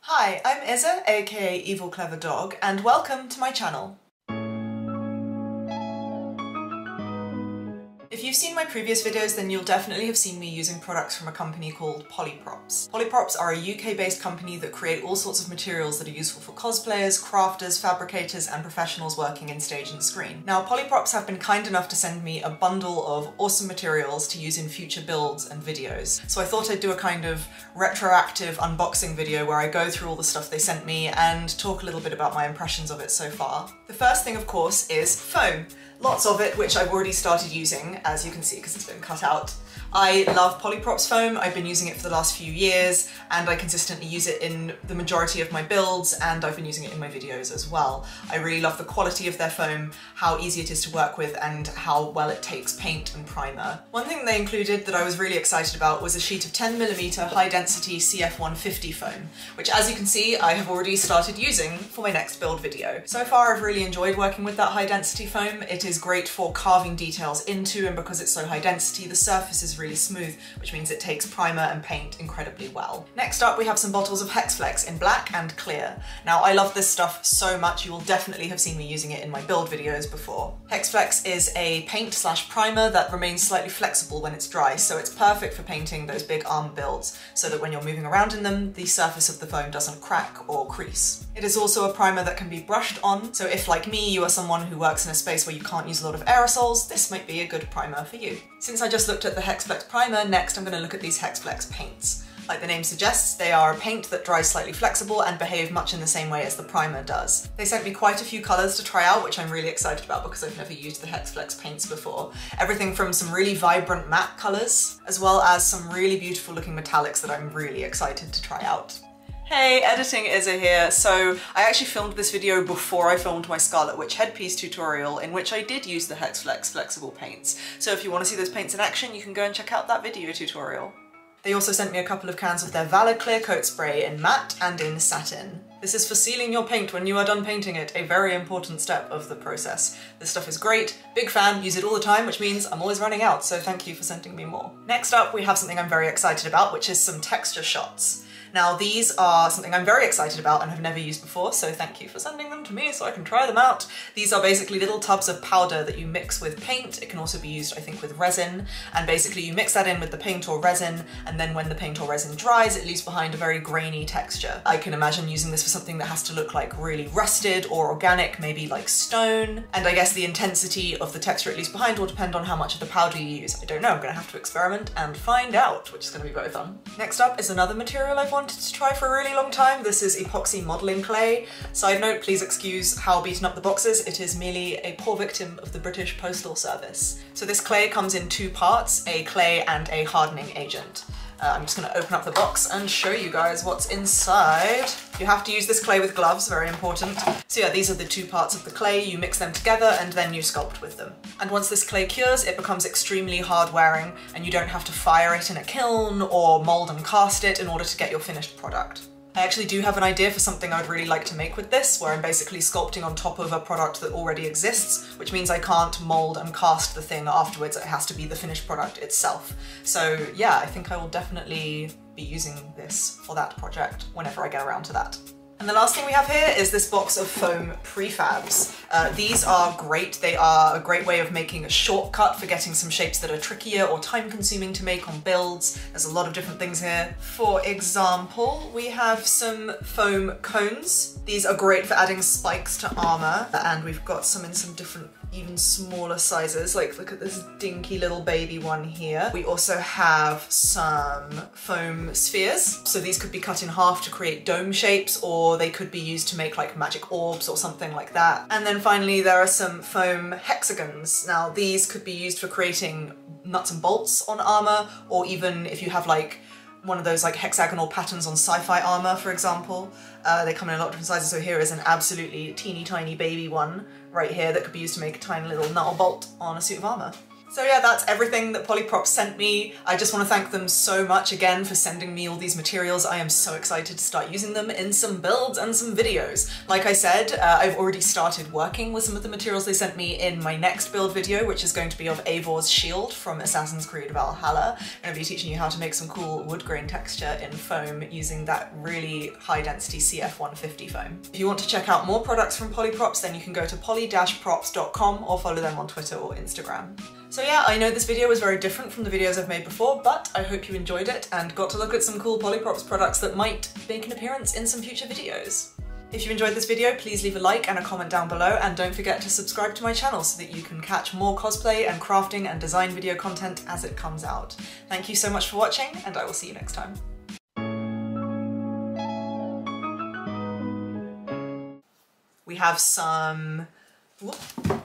Hi, I'm Izza, aka EvilCleverDog, and welcome to my channel. If you've seen my previous videos, then you'll definitely have seen me using products from a company called Polyprops. Polyprops are a UK-based company that create all sorts of materials that are useful for cosplayers, crafters, fabricators, and professionals working in stage and screen. Now, Polyprops have been kind enough to send me a bundle of awesome materials to use in future builds and videos. So I thought I'd do a kind of retroactive unboxing video where I go through all the stuff they sent me and talk a little bit about my impressions of it so far. The first thing, of course, is foam. Lots of it, which I've already started using, as you can see, because it's been cut out. I love Polyprops foam. I've been using it for the last few years, and I consistently use it in the majority of my builds, and I've been using it in my videos as well. I really love the quality of their foam, how easy it is to work with, and how well it takes paint and primer. One thing they included that I was really excited about was a sheet of 10mm high-density CF150 foam, which, as you can see, I have already started using for my next build video. So far, I've really enjoyed working with that high-density foam. It is great for carving details into, and because it's so high density, the surface is really smooth, which means it takes primer and paint incredibly well. Next up, we have some bottles of Hexflex in black and clear. Now, I love this stuff so much, you will definitely have seen me using it in my build videos before. Hexflex is a paint/primer that remains slightly flexible when it's dry, so it's perfect for painting those big arm builds, so that when you're moving around in them, the surface of the foam doesn't crack or crease. It is also a primer that can be brushed on, so if, like me, you are someone who works in a space where you can't use a lot of aerosols, this might be a good primer for you. Since I just looked at the Hexflex primer, next I'm going to look at these Hexflex paints. Like the name suggests, they are a paint that dries slightly flexible and behave much in the same way as the primer does. They sent me quite a few colours to try out, which I'm really excited about because I've never used the Hexflex paints before. Everything from some really vibrant matte colours, as well as some really beautiful looking metallics that I'm really excited to try out. Hey, editing Izza here. So I actually filmed this video before I filmed my Scarlet Witch headpiece tutorial, in which I did use the Hexflex flexible paints. So if you want to see those paints in action, you can go and check out that video tutorial. They also sent me a couple of cans of their Valor Clear Coat Spray in matte and in satin. This is for sealing your paint when you are done painting it, a very important step of the process. This stuff is great, big fan, use it all the time, which means I'm always running out, so thank you for sending me more. Next up, we have something I'm very excited about, which is some texture shots. Now, these are something I'm very excited about and have never used before, so thank you for sending them to me so I can try them out. These are basically little tubs of powder that you mix with paint. It can also be used, I think, with resin, and basically you mix that in with the paint or resin, and then when the paint or resin dries, it leaves behind a very grainy texture. I can imagine using this for something that has to look like really rusted or organic, maybe like stone, and I guess the intensity of the texture it leaves behind will depend on how much of the powder you use. I don't know, I'm gonna have to experiment and find out, which is gonna be very fun. Next up is another material I've wanted to try for a really long time. This is epoxy modelling clay. Side note, please excuse how beaten up the box is. It is merely a poor victim of the British Postal Service. So this clay comes in two parts, a clay and a hardening agent. I'm just going to open up the box and show you guys what's inside. You have to use this clay with gloves, very important. So yeah, these are the two parts of the clay. You mix them together and then you sculpt with them. And once this clay cures, it becomes extremely hard wearing and you don't have to fire it in a kiln or mold and cast it in order to get your finished product. I actually do have an idea for something I would really like to make with this, where I'm basically sculpting on top of a product that already exists, which means I can't mold and cast the thing afterwards. It has to be the finished product itself. So yeah, I think I will definitely be using this for that project whenever I get around to that. And the last thing we have here is this box of foam prefabs. These are great. They are a great way of making a shortcut for getting some shapes that are trickier or time-consuming to make on builds. There's a lot of different things here. For example, we have some foam cones. These are great for adding spikes to armor, and we've got some in some different, even smaller sizes. Like, look at this dinky little baby one here. We also have some foam spheres. So these could be cut in half to create dome shapes, or they could be used to make like magic orbs or something like that. And then finally, there are some foam hexagons. Now, these could be used for creating nuts and bolts on armor, or even if you have like one of those like hexagonal patterns on sci-fi armor, for example. They come in a lot of different sizes, so here is an absolutely teeny tiny baby one right here that could be used to make a tiny little null bolt on a suit of armor. So yeah, that's everything that Polyprops sent me. I just want to thank them so much again for sending me all these materials. I am so excited to start using them in some builds and some videos. Like I said, I've already started working with some of the materials they sent me in my next build video, which is going to be of Eivor's shield from Assassin's Creed Valhalla. I'm going to be teaching you how to make some cool wood grain texture in foam using that really high density CF150 foam. If you want to check out more products from Polyprops, then you can go to poly-props.com or follow them on Twitter or Instagram. So yeah, I know this video was very different from the videos I've made before, but I hope you enjoyed it and got to look at some cool Polyprops products that might make an appearance in some future videos. If you enjoyed this video, please leave a like and a comment down below, and don't forget to subscribe to my channel so that you can catch more cosplay and crafting and design video content as it comes out. Thank you so much for watching, and I will see you next time. We have some... Whoop.